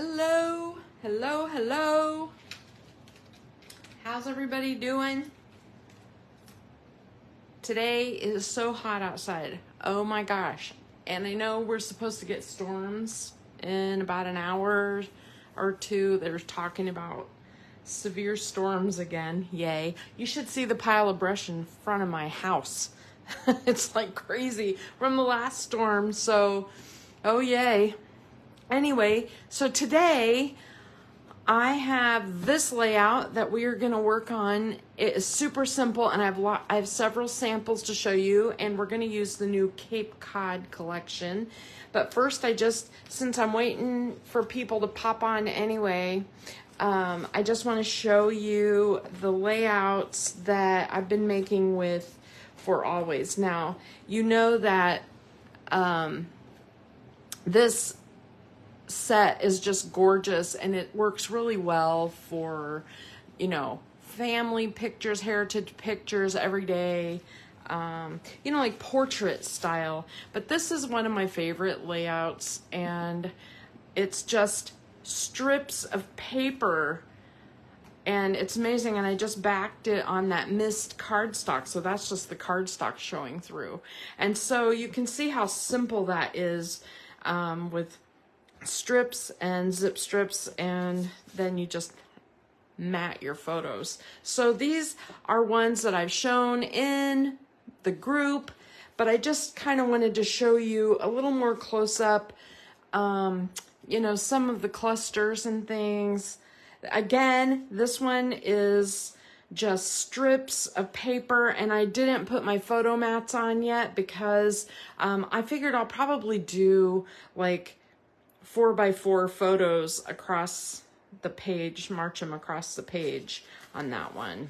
Hello, hello, hello. How's everybody doing? Today is so hot outside. Oh my gosh. And I know we're supposed to get storms in about an hour or two. They're talking about severe storms again. Yay. You should see the pile of brush in front of my house. It's like crazy from the last storm. So, oh yay. Anyway, so today I have this layout that we are going to work on. It is super simple, and I have several samples to show you, and we're going to use the new Cape Cod collection. But first, since I'm waiting for people to pop on anyway, I just want to show you the layouts that I've been making for always. Now, you know that this set is just gorgeous, and it works really well for, family pictures, heritage pictures every day, like portrait style. But this is one of my favorite layouts, and it's just strips of paper, and it's amazing. And I just backed it on that mist cardstock, so that's just the cardstock showing through. And so you can see how simple that is, with strips and zip strips, and then you just mat your photos. So these are ones that I've shown in the group, but I just kind of wanted to show you a little more close up, some of the clusters and things. Again, this one is just strips of paper, and I didn't put my photo mats on yet because I figured I'll probably do like 4x4 photos across the page, march them across the page on that one.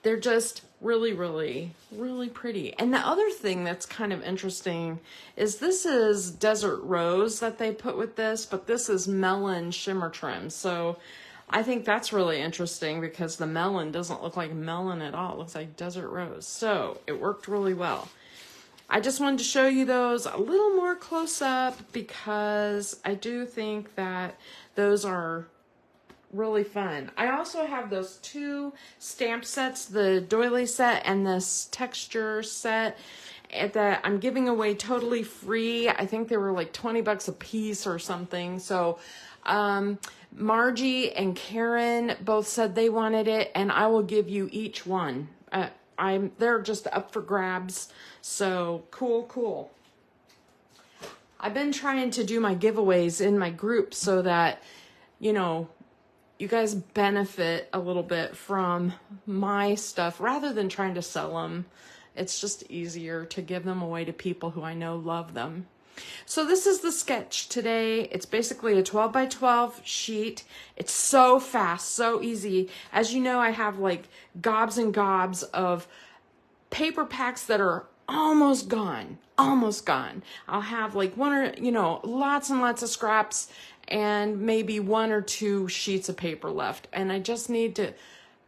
They're just really, really, really pretty. And the other thing that's kind of interesting is this is Desert Rose that they put with this, but this is Melon Shimmer Trim. So I think that's really interesting because the melon doesn't look like melon at all. It looks like Desert Rose. So it worked really well. I just wanted to show you those a little more close up because I do think that those are really fun. I also have those two stamp sets, the doily set and this texture set, that I'm giving away totally free. I think they were like 20 bucks a piece or something. So Margie and Karen both said they wanted it, and I will give you each one. They're just up for grabs. So cool. I've been trying to do my giveaways in my group so that, you guys benefit a little bit from my stuff rather than trying to sell them. It's just easier to give them away to people who I know love them. So this is the sketch today. It's basically a 12 by 12 sheet. It's so fast, so easy. As you know, I have like gobs and gobs of paper packs that are almost gone. I'll have like one or, lots and lots of scraps and maybe one or two sheets of paper left. And I just need to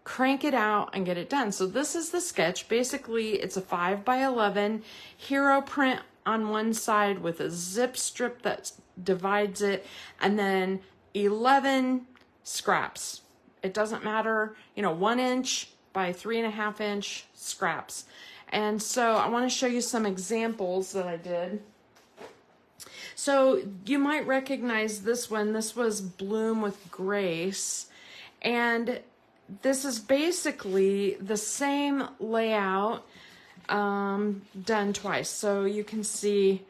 crank it out and get it done. So this is the sketch. Basically, it's a 5 by 11 hero print on one side with a zip strip that divides it, and then 11 scraps. It doesn't matter, 1 inch by 3.5 inch scraps. And so I want to show you some examples that I did. So you might recognize this one. This was Bloom with Grace. And this is basically the same layout done twice. So you can see,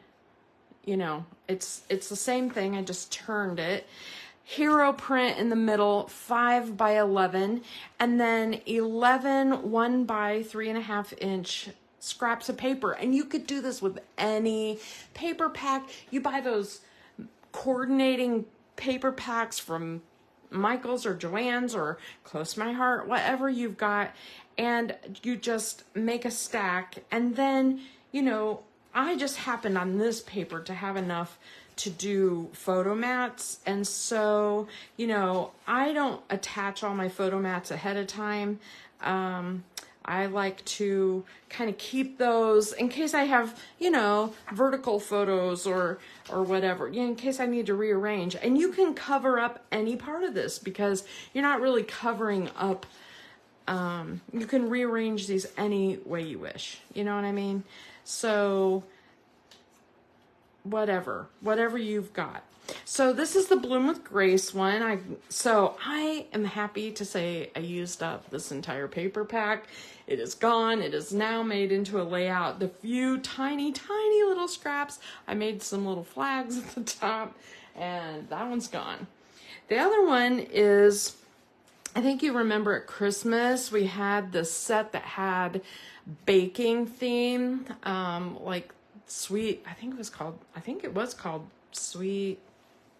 it's the same thing. I just turned it. Hero print in the middle, 5 by 11, and then 11 1 by 3.5 inch scraps of paper. And you could do this with any paper pack. You buy those coordinating paper packs from Michael's or Joann's or Close to My Heart, whatever you've got, and you just make a stack. And then, I just happened on this paper to have enough to do photo mats, and so I don't attach all my photo mats ahead of time. I like to kind of keep those in case I have, you know, vertical photos or whatever, in case I need to rearrange. And you can cover up any part of this because you're not really covering up. You can rearrange these any way you wish. You know what I mean? So whatever you've got. So this is the Bloom with Grace one. I am happy to say I used up this entire paper pack. It is gone. It is now made into a layout. The few tiny little scraps, I made some little flags at the top, and that one's gone. The other one is, I think you remember at Christmas, we had this set that had baking theme, like sweet, I think it was called Sweet,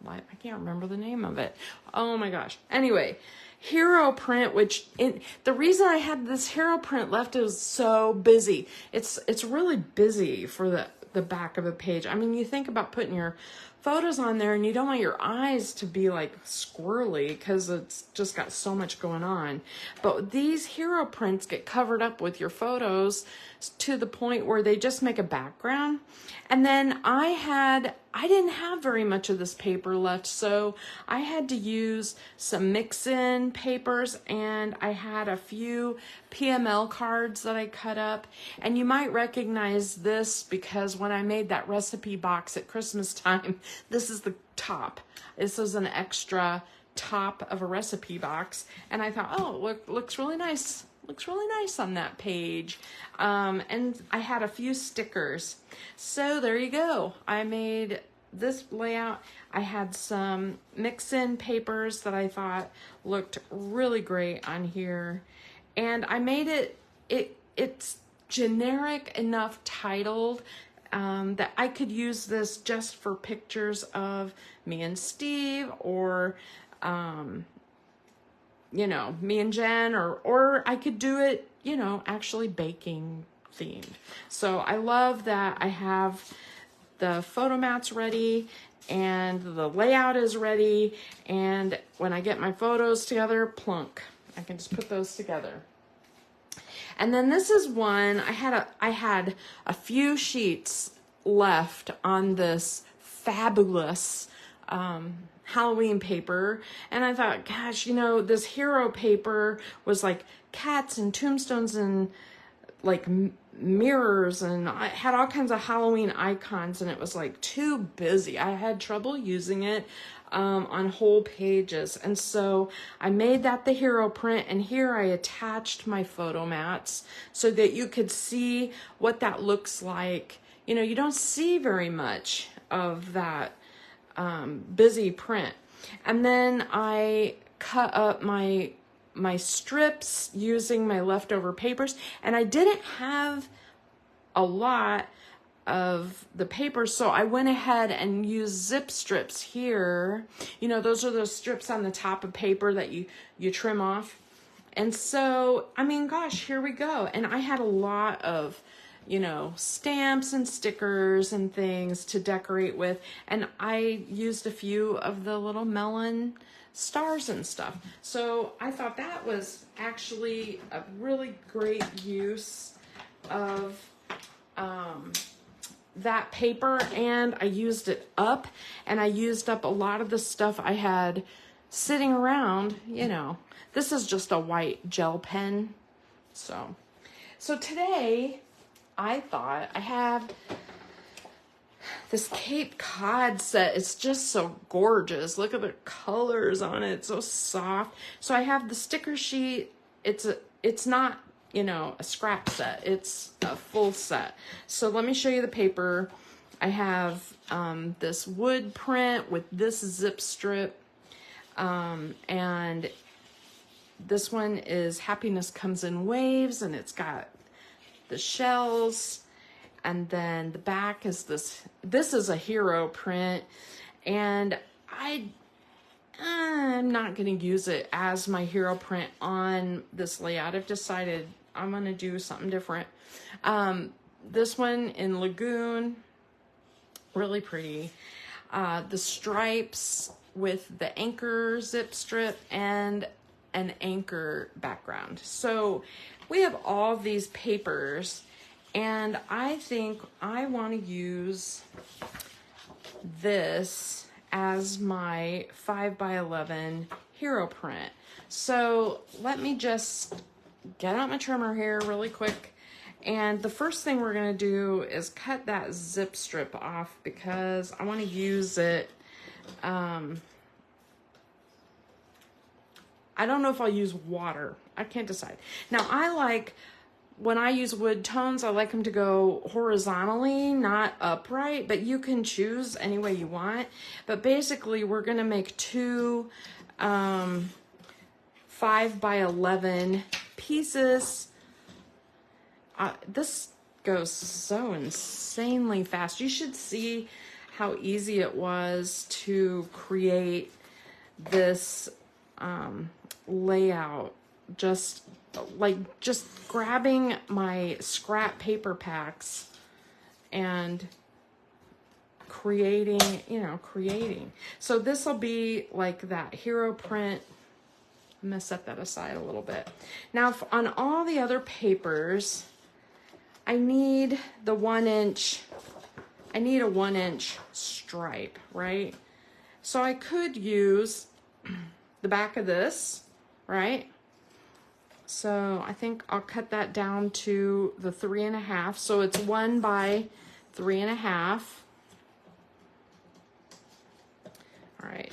I can't remember the name of it. Oh my gosh. Anyway, hero print, the reason I had this hero print left is so busy. It's really busy for the back of a page. I mean, you think about putting your photos on there and you don't want your eyes to be like squirrely because it's just got so much going on. But these hero prints get covered up with your photos to the point where they just make a background. And then I didn't have very much of this paper left, so I had to use some mix-in papers, and I had a few PML cards that I cut up. And you might recognize this because when I made that recipe box at Christmas time, this is the top. This is an extra top of a recipe box, and I thought, oh, looks really nice. Looks really nice on that page. And I had a few stickers. So there you go. I made this layout. I had some mix-in papers that I thought looked really great on here. And I made it's generic enough titled that I could use this just for pictures of me and Steve, or you know, me and Jen, or I could do it, you know, actually baking themed. So I love that I have the photo mats ready and the layout is ready. And when I get my photos together, plunk, I can just put those together. And then this is one, I had a few sheets left on this fabulous, Halloween paper, and I thought, gosh, you know, this hero paper was like cats and tombstones and like mirrors, and I had all kinds of Halloween icons, and it was like too busy. I had trouble using it on whole pages, and so I made that the hero print, and here I attached my photo mats so that you could see what that looks like. You know, you don't see very much of that busy print. And then I cut up my strips using my leftover papers, and I didn't have a lot of the paper, so I went ahead and used zip strips here. You know, those are those strips on the top of paper that you trim off. And so, I mean, gosh, here we go. And I had a lot of, you know, stamps and stickers and things to decorate with. And I used a few of the little melon stars and stuff. So I thought that was actually a really great use of that paper. And I used it up, and I used up a lot of the stuff I had sitting around. You know, this is just a white gel pen. So today, I thought I have this Cape Cod set. It's just so gorgeous. Look at the colors on it. It's so soft. So I have the sticker sheet. It's not, you know, a scrap set. It's a full set. So let me show you the paper. I have this wood print with this zip strip. And this one is Happiness Comes in Waves, and it's got the shells, and then the back is this is a hero print, and I'm not going to use it as my hero print on this layout. I've decided I'm going to do something different. This one in Lagoon, really pretty. The stripes with the anchor zip strip, and an anchor background. So we have all these papers, and I think I want to use this as my 5x11 hero print. So let me just get out my trimmer here really quick. And the first thing we're going to do is cut that zip strip off because I want to use it. I don't know if I'll use water. I can't decide. Now, when I use wood tones, I like them to go horizontally, not upright, but you can choose any way you want. But basically, we're going to make two 5x11 pieces. This goes so insanely fast. You should see how easy it was to create this layout. Just grabbing my scrap paper packs and creating. So this will be like that hero print. I'm gonna set that aside a little bit. Now on all the other papers, I need a 1-inch stripe, right? So I could use the back of this, right? So I think I'll cut that down to the 3.5. So it's 1 by 3.5. All right,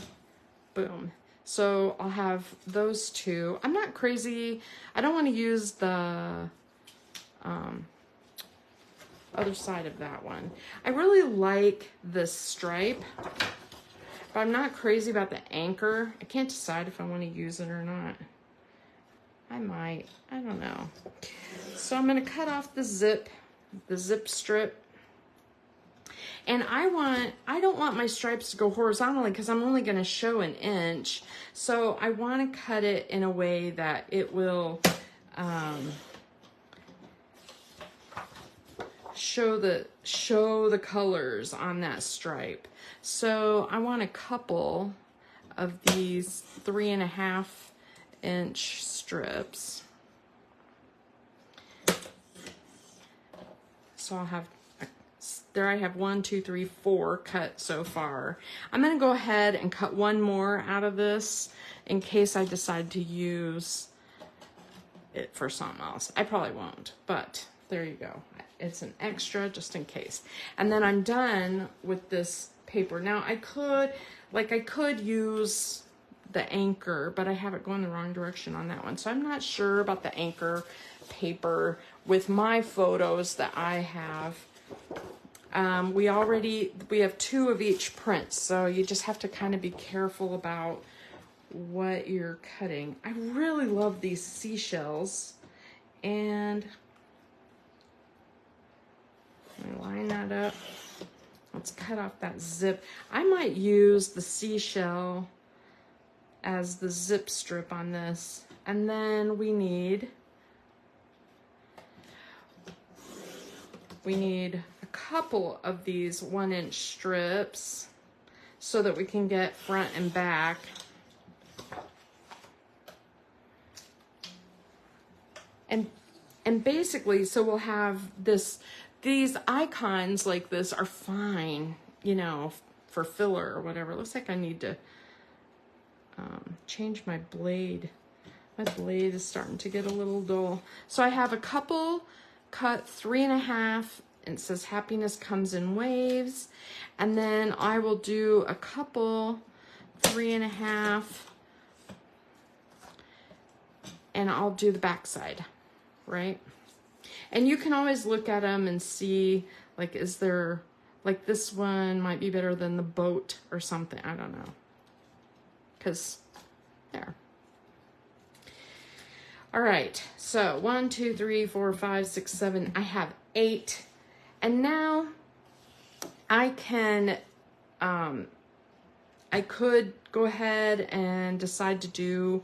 boom. So I'll have those two. I'm not crazy. I don't want to use the other side of that one. I really like this stripe, but I'm not crazy about the anchor. I can't decide if I want to use it or not. I might. I don't know. So I'm going to cut off the zip strip. And I don't want my stripes to go horizontally because I'm only going to show 1 inch. So I want to cut it in a way that it will show the colors on that stripe. So I want a couple of these 3.5-inch strips. So I'll have, there I have 1, 2, 3, 4 cut so far. I'm going to go ahead and cut one more out of this in case I decide to use it for something else. I probably won't, but there you go. It's an extra just in case. And then I'm done with this paper. Now I could use the anchor, but I have it going the wrong direction on that one. So I'm not sure about the anchor paper with my photos that I have. We have 2 of each print, so you just have to kind of be careful about what you're cutting. I really love these seashells, and let me line that up. Let's cut off that zip. I might use the seashell as the zip strip on this, and then we need a couple of these 1-inch strips so that we can get front and back. And basically, so we'll have these icons like this are fine, for filler or whatever. It looks like I need to change my blade. My blade is starting to get a little dull. So I have a couple cut 3.5, and it says happiness comes in waves. And then I will do a couple 3.5, and I'll do the back side, right? And you can always look at them and see, like, is there, like, this one might be better than the boat or something. I don't know. Because, there. All right. So, 1, 2, 3, 4, 5, 6, 7. I have 8. And now I can, I could go ahead and decide to do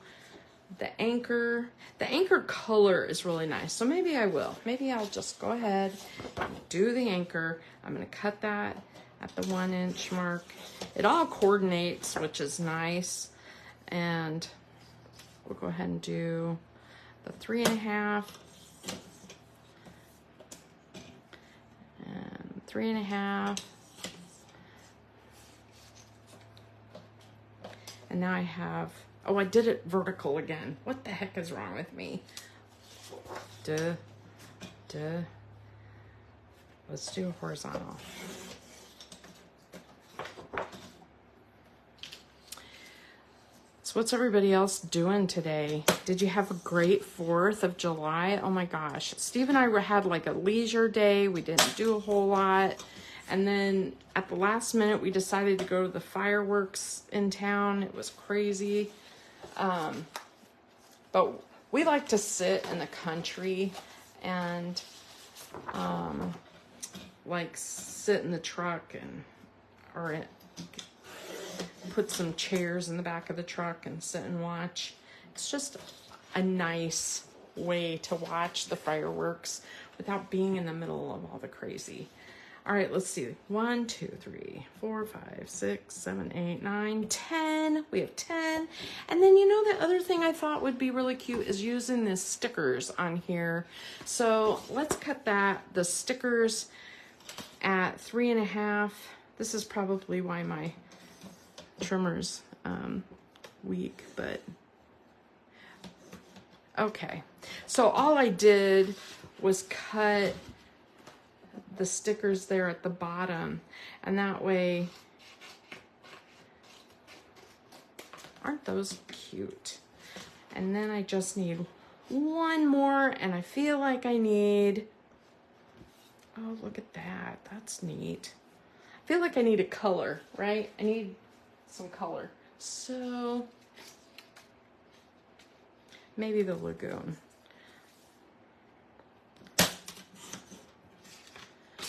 the anchor. The anchor color is really nice, so maybe I will. Maybe I'll just go ahead and do the anchor. I'm going to cut that at the 1-inch mark. It all coordinates, which is nice. And we'll go ahead and do the 3.5 and 3.5. And now I have, oh, I did it vertical again. What the heck is wrong with me? Duh. Let's do a horizontal. So what's everybody else doing today? Did you have a great 4th of July? Oh my gosh. Steve and I had like a leisure day. We didn't do a whole lot. And then at the last minute, we decided to go to the fireworks in town. It was crazy. But we like to sit in the country and like sit in the truck or put some chairs in the back of the truck and sit and watch. It's just a nice way to watch the fireworks without being in the middle of all the crazy. All right, let's see. 1, 2, 3, 4, 5, 6, 7, 8, 9, 10. We have 10. And then, you know, the other thing I thought would be really cute is using the stickers on here. So let's cut the stickers at 3.5. This is probably why my trimmer's weak, but okay. So all I did was cut the stickers there at the bottom, and that way, aren't those cute? And then I just need one more, and I feel like I need, oh, look at that. That's neat. I feel like I need a color, right? I need some color. So maybe the lagoon.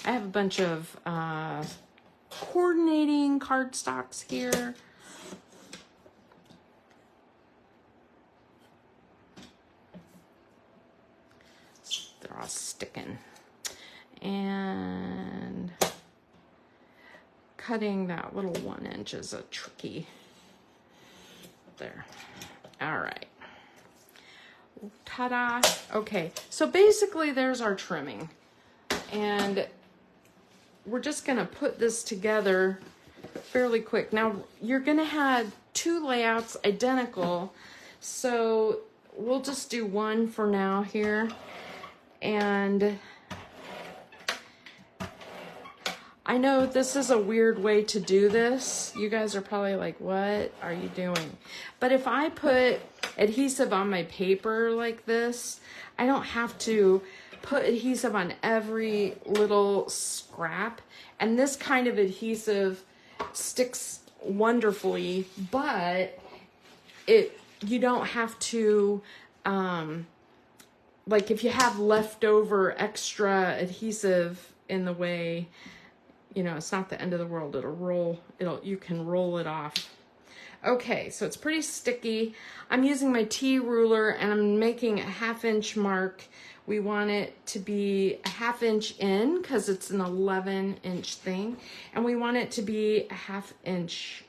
I have a bunch of coordinating cardstocks here. They're all sticking. And cutting that little 1 inch is a tricky. There. All right. Ta-da. Okay, so basically there's our trimming. And we're just gonna put this together fairly quick. Now, you're gonna have 2 layouts identical, so we'll just do one for now here. And I know this is a weird way to do this. You guys are probably like, what are you doing? But if I put adhesive on my paper like this, I don't have to put adhesive on every little scrap. And this kind of adhesive sticks wonderfully, but you don't have to, like if you have leftover extra adhesive in the way, you know, it's not the end of the world. You can roll it off. Okay, so it's pretty sticky. I'm using my T ruler and I'm making a 1/2 inch mark. We want it to be a 1/2 inch in because it's an 11 inch thing. And we want it to be a 1/2 inch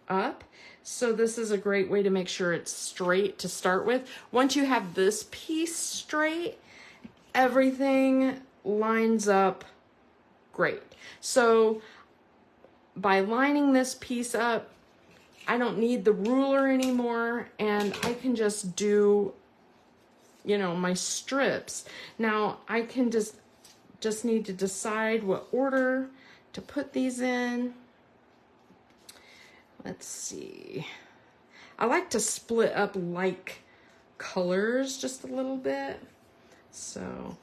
up. So this is a great way to make sure it's straight to start with. Once you have this piece straight, everything lines up great. So by lining this piece up, I don't need the ruler anymore, and I can just do, you know, my strips. Now I can just need to decide what order to put these in. Let's see. I like to split up like colors just a little bit. So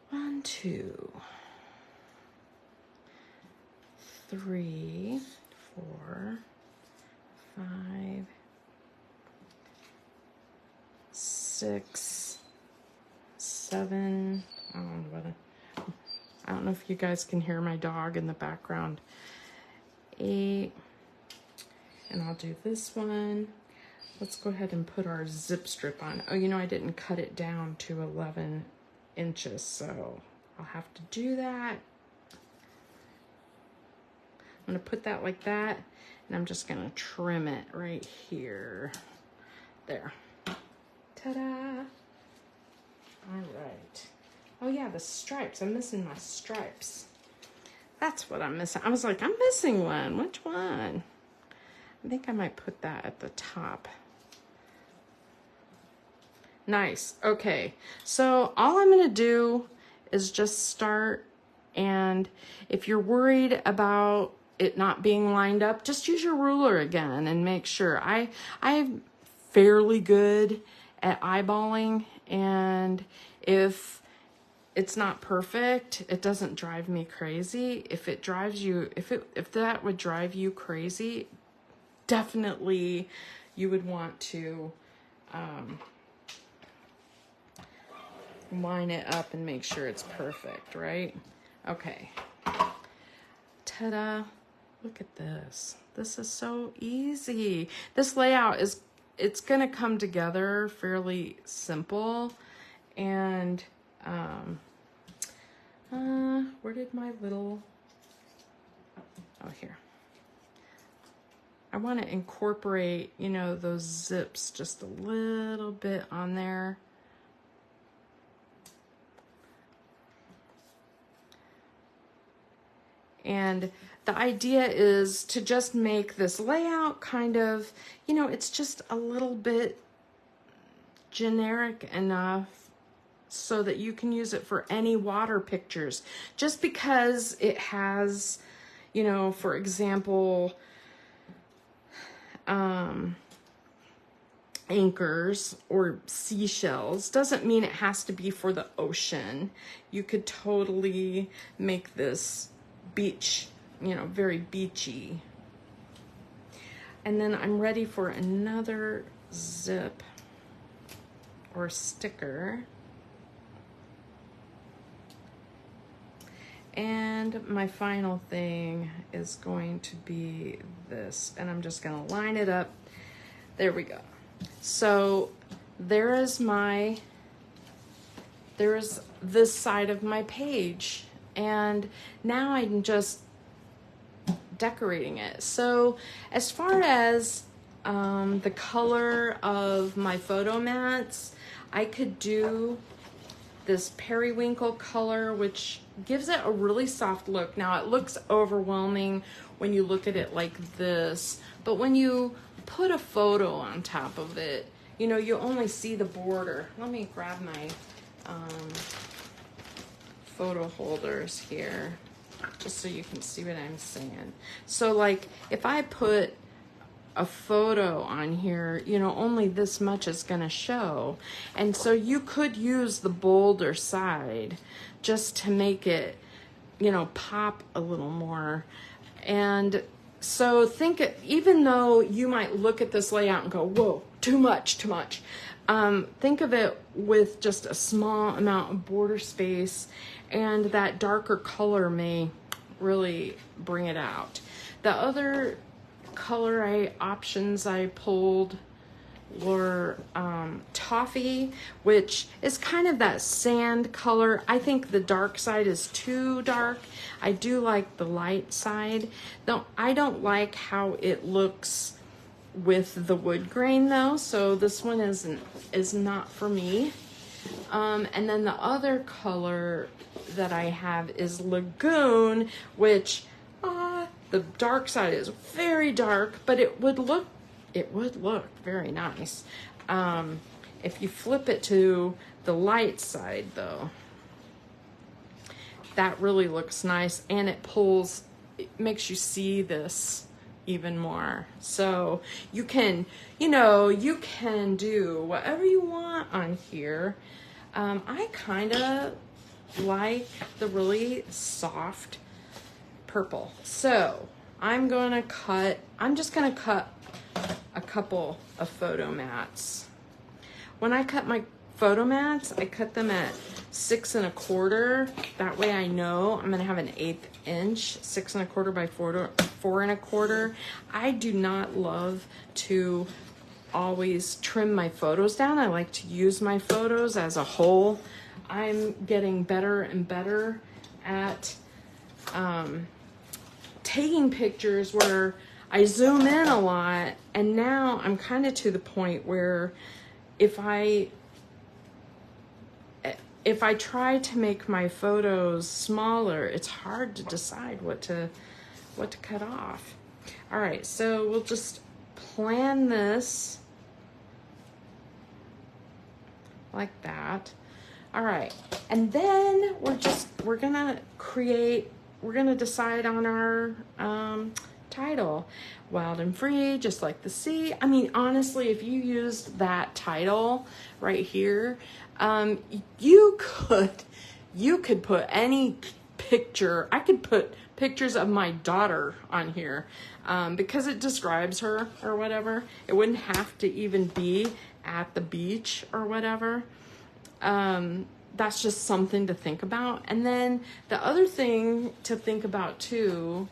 1, 2, 3, 4, 5, 6, 7. I don't know if you guys can hear my dog in the background. 8. And I'll do this one. Let's go ahead and put our zip strip on. Oh, you know, I didn't cut it down to 11 inches, so I'll have to do that. I'm gonna put that like that. And I'm just gonna trim it right here. There. Ta-da! All right. Oh yeah, the stripes. I'm missing my stripes. That's what I'm missing. I was like, I'm missing one. Which one? I think I might put that at the top. Nice. Okay. So all I'm going to do is just start. And if you're worried about it not being lined up, just use your ruler again and make sure. I'm fairly good at eyeballing, and if it's not perfect, it doesn't drive me crazy. If it drives you, if that would drive you crazy, definitely you would want to line it up and make sure it's perfect, right? Okay. Ta-da. Look at this. This is so easy. This layout is, it's going to come together fairly simple. And where did my little, oh, here. I want to incorporate, you know, those zips just a little bit on there. And the idea is to just make this layout kind of, you know, it's just a little bit generic enough so that you can use it for any water pictures. Just because it has, you know, for example, anchors or seashells doesn't mean it has to be for the ocean. You could totally make this beach, you know, very beachy. And then I'm ready for another zip or sticker. And my final thing is going to be this, and I'm just going to line it up. There we go. So there's this side of my page, and now I'm just decorating it. So as far as the color of my photo mats, I could do this periwinkle color, which gives it a really soft look. Now it looks overwhelming when you look at it like this, but when you put a photo on top of it, you know, you only see the border. Let me grab my photo holders here just so you can see what I'm saying. So like if I put a photo on here, you know, only this much is going to show. And so you could use the bolder side just to make it, you know, pop a little more. And so think, even though you might look at this layout and go, whoa, too much, think of it with just a small amount of border space, and that darker color may really bring it out. The other color options I pulled were toffee, which is kind of that sand color. I think the dark side is too dark. I do like the light side, though I don't like how it looks with the wood grain though, so this one is not for me. And then the other color that I have is lagoon, which the dark side is very dark, but it would look very nice. If you flip it to the light side though, that really looks nice, and it makes you see this even more. So you can, you know, you can do whatever you want on here. I kind of like the really soft purple. So I'm just gonna cut a couple of photo mats. When I cut my photo mats, I cut them at 6 1/4. That way I know I'm gonna have an 1/8 inch, 6 1/4 by 4 1/4. I do not love to always trim my photos down. I like to use my photos as a whole. I'm getting better and better at taking pictures where I zoom in a lot, and now I'm kind of to the point where if I try to make my photos smaller, it's hard to decide what to cut off. All right, so we'll just plan this like that. All right, and then we're gonna decide on our title. Wild and free, just like the sea. I mean, honestly, if you used that title right here, you could put any picture. I could put pictures of my daughter on here because it describes her or whatever. It wouldn't have to even be at the beach or whatever. That's just something to think about. And then the other thing to think about too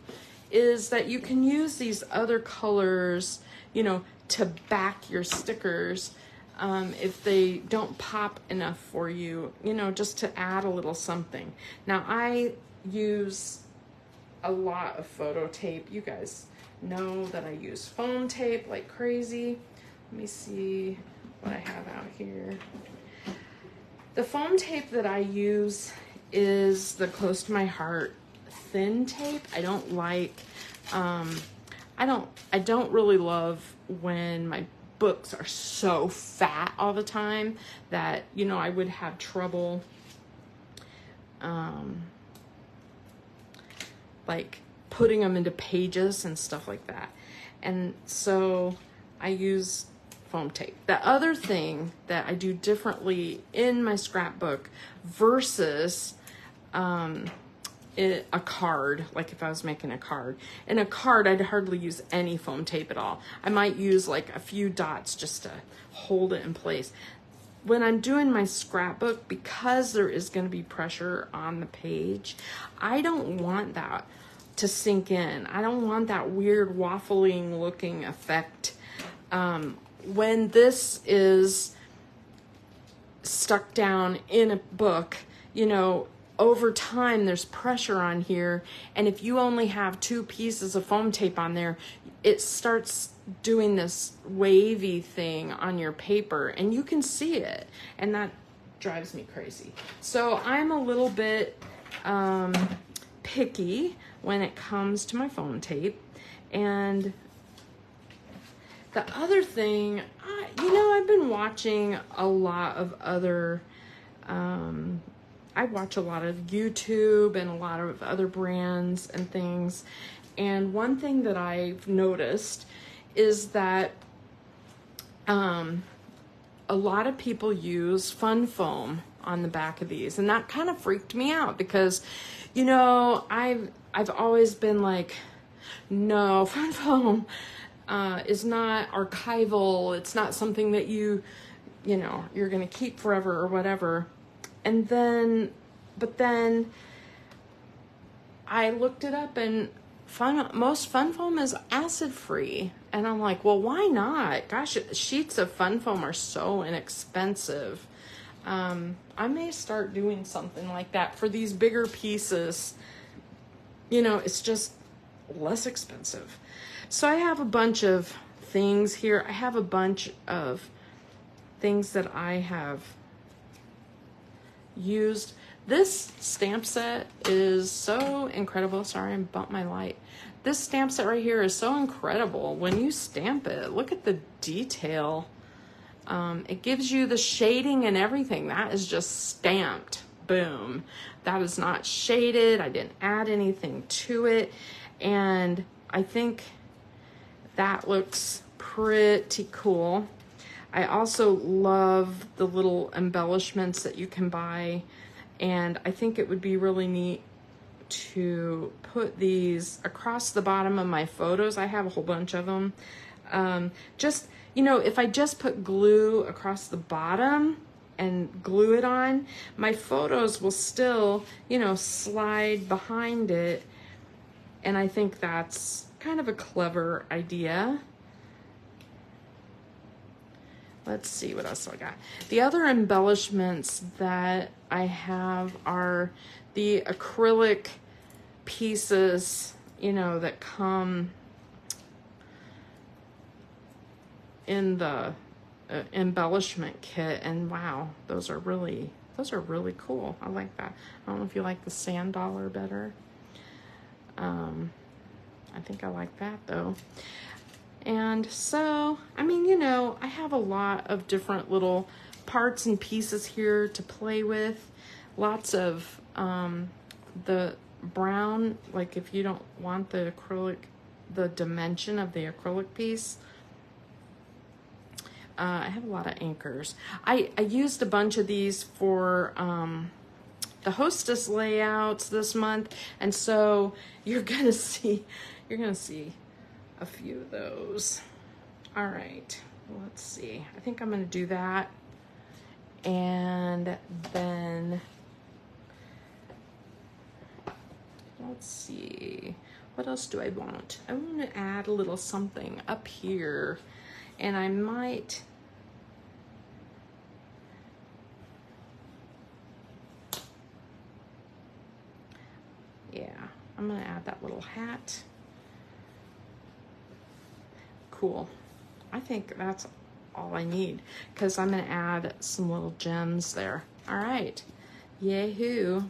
is that you can use these other colors, you know, to back your stickers if they don't pop enough for you, you know, just to add a little something. Now, I use a lot of photo tape. You guys know that I use foam tape like crazy. Let me see what I have out here. The foam tape that I use is the Close to My Heart thin tape. I don't like, I don't really love when my books are so fat all the time that, you know, I would have trouble, like putting them into pages and stuff like that. And so I use foam tape. The other thing that I do differently in my scrapbook versus a card, like if I was making a card. In a card, I'd hardly use any foam tape at all. I might use like a few dots just to hold it in place. When I'm doing my scrapbook, because there is going to be pressure on the page, I don't want that to sink in. I don't want that weird waffling looking effect. When this is stuck down in a book, you know, over time there's pressure on here, and if you only have 2 pieces of foam tape on there, it starts doing this wavy thing on your paper, and you can see it, and that drives me crazy. So I'm a little bit picky when it comes to my foam tape. And the other thing, you know, I've been watching a lot of other, I watch a lot of YouTube and a lot of other brands and things. And one thing that I've noticed is that a lot of people use fun foam on the back of these. And that kind of freaked me out because, you know, I've always been like, no, fun foam is not archival. It's not something that you know, you're going to keep forever or whatever. And then, but then I looked it up, and most fun foam is acid free. And I'm like, well, why not? Gosh, sheets of fun foam are so inexpensive. I may start doing something like that for these bigger pieces. You know, it's just less expensive. So I have a bunch of things here. I have a bunch of things that I have used. This stamp set is so incredible. Sorry, I bumped my light. This stamp set right here is so incredible. When you stamp it, look at the detail. It gives you the shading and everything. That is just stamped. Boom. That is not shaded. I didn't add anything to it. And I think that looks pretty cool. I also love the little embellishments that you can buy. And I think it would be really neat to put these across the bottom of my photos. I have a whole bunch of them. Just, you know, if I just put glue across the bottom and glue it on, my photos will still, you know, slide behind it. And I think that's kind of a clever idea. Let's see what else I got. The other embellishments that I have are the acrylic pieces, you know, that come in the embellishment kit, and wow, those are really cool. I like that. I don't know if you like the sand dollar better. I think I like that though. And so, I mean, you know, I have a lot of different little parts and pieces here to play with. Lots of the brown, like if you don't want the acrylic, the dimension of the acrylic piece, I have a lot of anchors. I used a bunch of these for the hostess layouts this month, and so you're gonna see a few of those. All right, let's see. I think I'm gonna do that, and then let's see, what else do I want? I want to add a little something up here, and I might, yeah, I'm gonna add that little hat. Cool. I think that's all I need, because I'm gonna add some little gems there. All right, yahoo.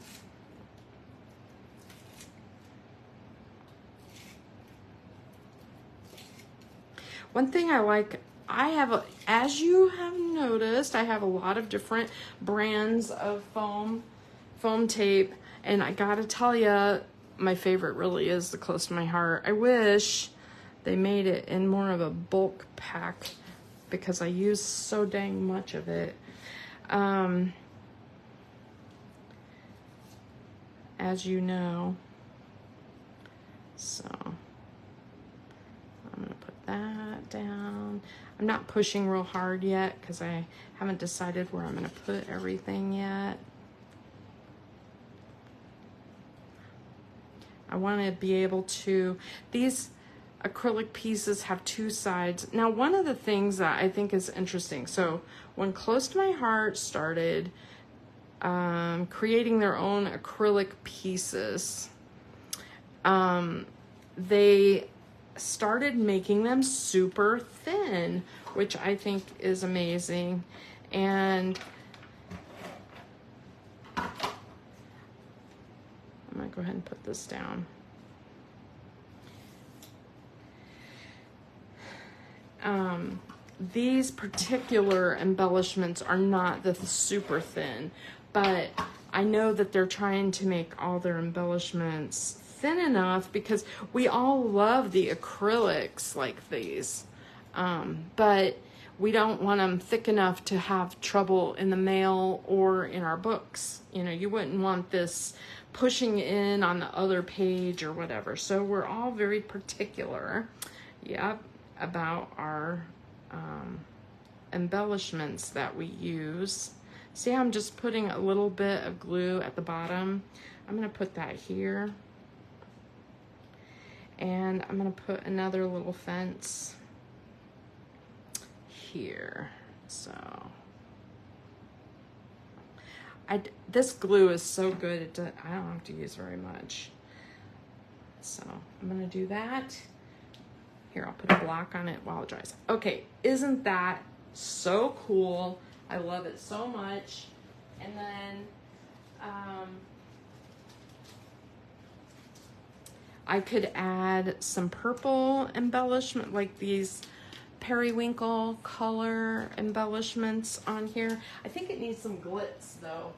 One thing I like, as you have noticed, I have a lot of different brands of foam tape, and I gotta tell you, my favorite really is the Close to My Heart. I wish they made it in more of a bulk pack, because I use so dang much of it. As you know, so I'm gonna put that down. I'm not pushing real hard yet because I haven't decided where I'm gonna put everything yet. I want to be able to, these acrylic pieces have two sides. Now, one of the things that I think is interesting, so when Close to My Heart started creating their own acrylic pieces, they started making them super thin, which I think is amazing. And I'm gonna go ahead and put this down. These particular embellishments are not the super thin, but I know that they're trying to make all their embellishments thin enough, because we all love the acrylics like these, but we don't want them thick enough to have trouble in the mail or in our books. You know, you wouldn't want this pushing in on the other page or whatever. So we're all very particular, about our embellishments that we use. See how I'm just putting a little bit of glue at the bottom? I'm gonna put that here. And I'm gonna put another little fence here. So this glue is so good, I don't have to use very much. So I'm gonna do that. Here, I'll put a block on it while it dries. Okay, isn't that so cool? I love it so much. And then I could add some purple embellishment, like these periwinkle color embellishments on here. I think it needs some glitz though.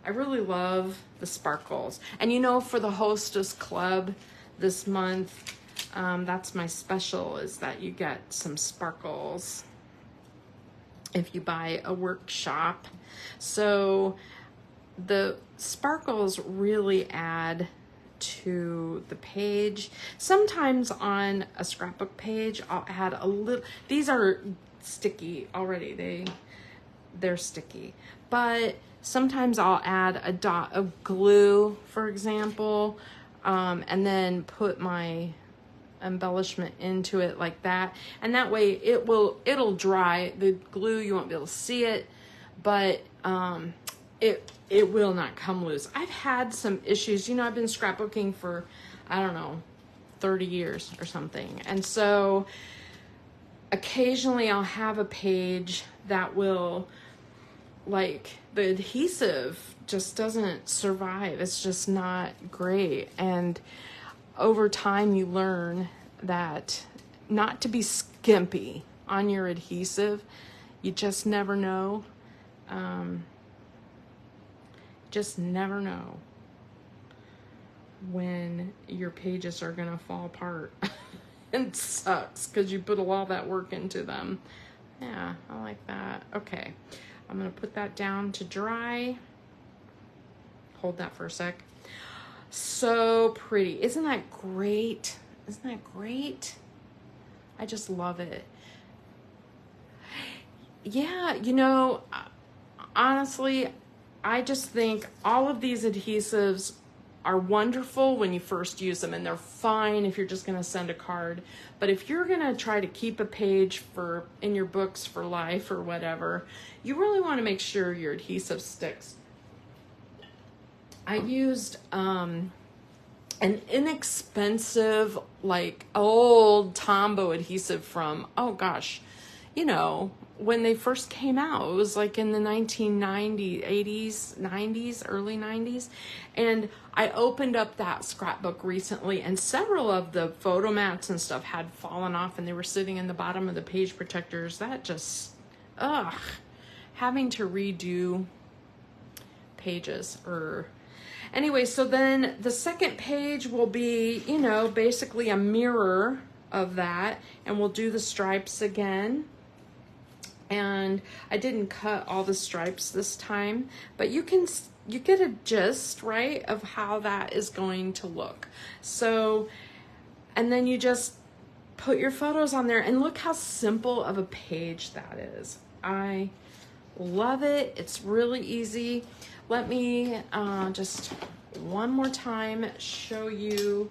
I really love the sparkles. And you know, for the Hostess Club this month, that's my special, is that you get some sparkles if you buy a workshop. So the sparkles really add to the page. Sometimes on a scrapbook page, I'll add a little, these are sticky already, they're sticky, but sometimes I'll add a dot of glue, for example, and then put my embellishment into it like that, and that way it'll dry. The glue, you won't be able to see it, but it will not come loose. I've had some issues. You know, I've been scrapbooking for, I don't know, 30 years or something. And so occasionally I'll have a page that will, like, the adhesive just doesn't survive. It's just not great. And over time you learn that not to be skimpy on your adhesive. You just never know. Just never know when your pages are gonna fall apart. It sucks because you put all that work into them. Yeah, I like that. Okay, I'm gonna put that down to dry. Hold that for a sec. So pretty. Isn't that great? Isn't that great? I just love it. Yeah, you know, honestly, I just think all of these adhesives are wonderful when you first use them, and they're fine if you're just going to send a card. But if you're going to try to keep a page in your books for life or whatever, you really want to make sure your adhesive sticks. I used an inexpensive, like, old Tombow adhesive from, oh gosh, you know, when they first came out. It was like in the 1990s, 80s, 90s, early 90s. And I opened up that scrapbook recently, and several of the photo mats and stuff had fallen off, and they were sitting in the bottom of the page protectors. That just, having to redo pages. Anyway, so then the second page will be, you know, basically a mirror of that, and we'll do the stripes again. And I didn't cut all the stripes this time, but you get a gist, right, of how that is going to look. So, and then you just put your photos on there, and look how simple of a page that is. I love it. It's really easy. Let me just one more time show you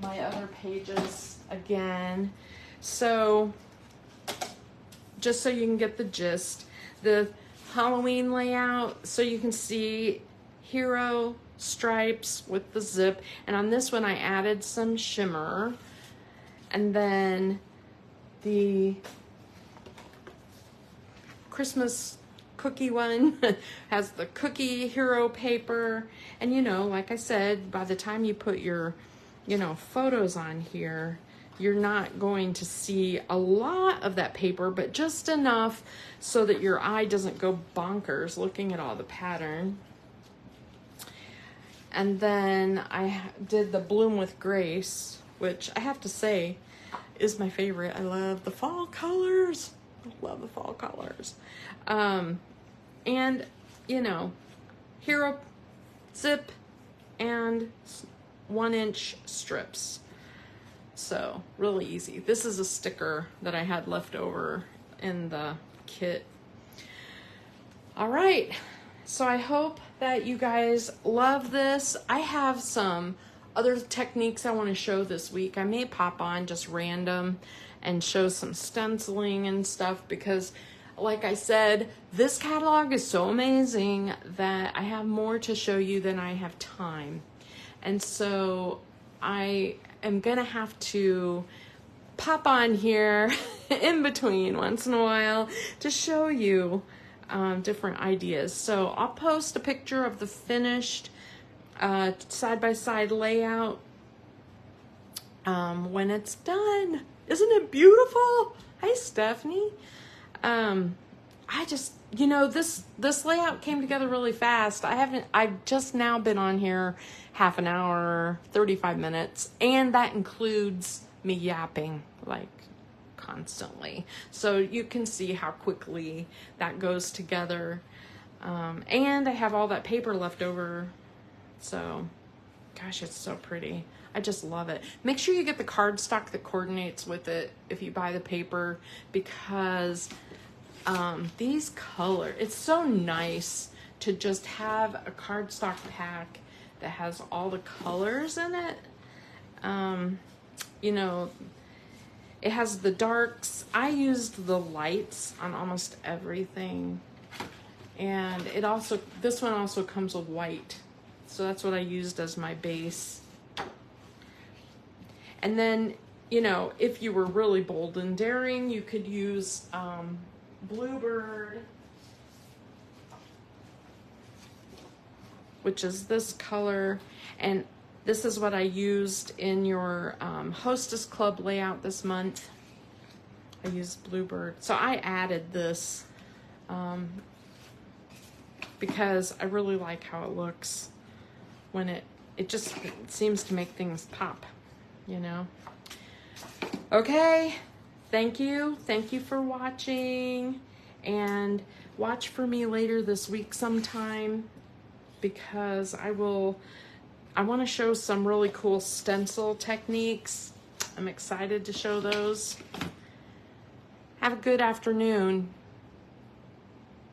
my other pages again. So, just so you can get the gist, the Halloween layout, so you can see hero stripes with the zip, and on this one I added some shimmer, and then the Christmas cookie one has the cookie hero paper. And you know, like I said, by the time you put your, you know, photos on here, you're not going to see a lot of that paper, but just enough so that your eye doesn't go bonkers looking at all the pattern. And then I did the Bloom with Grace, which I have to say is my favorite. I love the fall colors. I love the fall colors. And, you know, hero zip and 1-inch strips. So really easy. This is a sticker that I had left over in the kit. All right, so I hope that you guys love this. I have some other techniques I want to show this week. I may pop on just random and show some stenciling and stuff, because like I said, this catalog is so amazing that I have more to show you than I have time. And so I am gonna have to pop on here in between once in a while to show you different ideas. So I'll post a picture of the finished side-by-side layout when it's done. Isn't it beautiful? Hi, Stephanie. I just, you know, this layout came together really fast. I've just now been on here half an hour, 35 minutes, and that includes me yapping like constantly. So you can see how quickly that goes together. And I have all that paper left over. So, gosh, it's so pretty. I just love it. Make sure you get the cardstock that coordinates with it if you buy the paper, because these colors, it's so nice to just have a cardstock pack that has all the colors in it. You know, it has the darks. I used the lights on almost everything. And this one also comes with white. So that's what I used as my base. And then, you know, if you were really bold and daring, you could use Bluebird, which is this color. And this is what I used in your Hostess Club layout this month. I used Bluebird. So I added this because I really like how it looks when it just seems to make things pop, you know. Okay, thank you for watching, and watch for me later this week sometime, because I want to show some really cool stencil techniques. I'm excited to show those. Have a good afternoon.